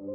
Hi,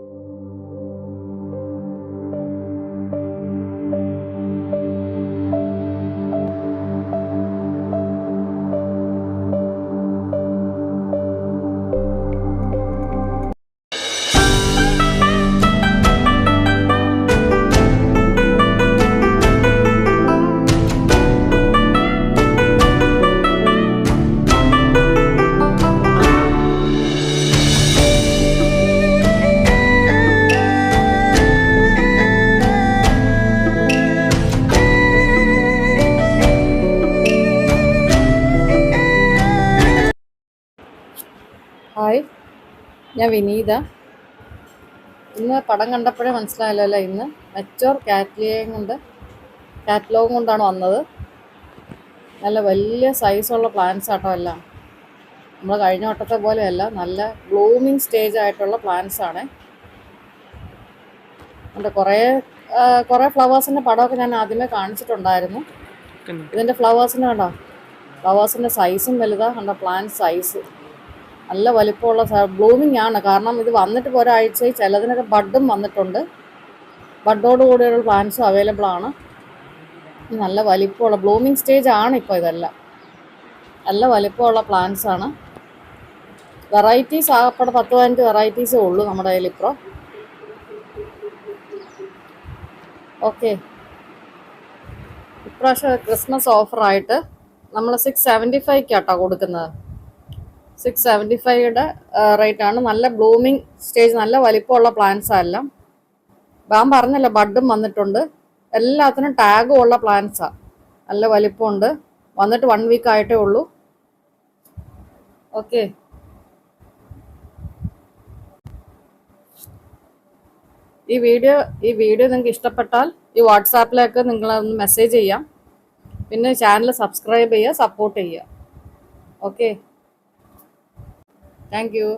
ഞാൻ വിനീത. ഇന്ന് പടം കണ്ടപ്പോഴേ മനസ്സിലായല്ലോ, ഇന്ന് മെച്ചോർ കാറ്റലോഗും കൊണ്ടാണ് വന്നത്. നല്ല വലിയ സൈസുള്ള പ്ലാന്റ്സ് ആട്ടോ എല്ലാം. നമ്മൾ കഴിഞ്ഞ വട്ടത്തെ പോലെയല്ല, നല്ല ബ്ലൂമിങ് സ്റ്റേജ് ആയിട്ടുള്ള പ്ലാന്റ്സ് ആണ്. എൻ്റെ കുറേ ഫ്ലവേഴ്സിൻ്റെ പടമൊക്കെ ഞാൻ ആദ്യമേ കാണിച്ചിട്ടുണ്ടായിരുന്നു. ഇതിൻ്റെ ഫ്ലവേഴ്സിൻ്റെ കണ്ടോ, ഫ്ലവേഴ്സിൻ്റെ സൈസും വലുതാണ്. കണ്ടോ, പ്ലാന്റ് സൈസ് നല്ല വലിപ്പമുള്ള ബ്ലൂമിങ് ആണ്. കാരണം ഇത് വന്നിട്ട് ഇപ്പോൾ ഒരാഴ്ചയായി. ചിലതിനൊക്കെ ബഡും വന്നിട്ടുണ്ട്. ബഡോട് കൂടിയുള്ള പ്ലാന്റ്സും അവൈലബിൾ ആണ്. നല്ല വലിപ്പമുള്ള ബ്ലൂമിങ് സ്റ്റേജ് ആണ് ഇപ്പോൾ ഇതെല്ലാം. നല്ല വലിപ്പമുള്ള പ്ലാന്റ്സ് ആണ്. വെറൈറ്റീസ് ആകപ്പെടെ 10-15 വെറൈറ്റീസേ ഉള്ളൂ നമ്മുടെ കയ്യിൽ ഇപ്പോൾ. ഓക്കെ, ഇപ്രാവശ്യം ക്രിസ്മസ് ഓഫറായിട്ട് നമ്മൾ 675 കേട്ടോ കൊടുക്കുന്നത്. 675 റേറ്റാണ്. നല്ല ബ്ലൂമിങ് സ്റ്റേജ്, നല്ല വലിപ്പമുള്ള പ്ലാന്റ്സാണ് എല്ലാം. ഞാൻ പറഞ്ഞല്ലോ, ബഡും വന്നിട്ടുണ്ട്. എല്ലാത്തിനും ടാഗും ഉള്ള പ്ലാന്റ്സാണ്. നല്ല വലിപ്പമുണ്ട്. വന്നിട്ട് 1 വീക്ക് ആയിട്ടേ ഉള്ളൂ. ഓക്കെ, ഈ വീഡിയോ നിങ്ങൾക്ക് ഇഷ്ടപ്പെട്ടാൽ ഈ വാട്സാപ്പിലേക്ക് നിങ്ങളൊന്ന് മെസ്സേജ് ചെയ്യാം. പിന്നെ ചാനൽ സബ്സ്ക്രൈബ് ചെയ്യുക, സപ്പോർട്ട് ചെയ്യുക. Okay, thank you.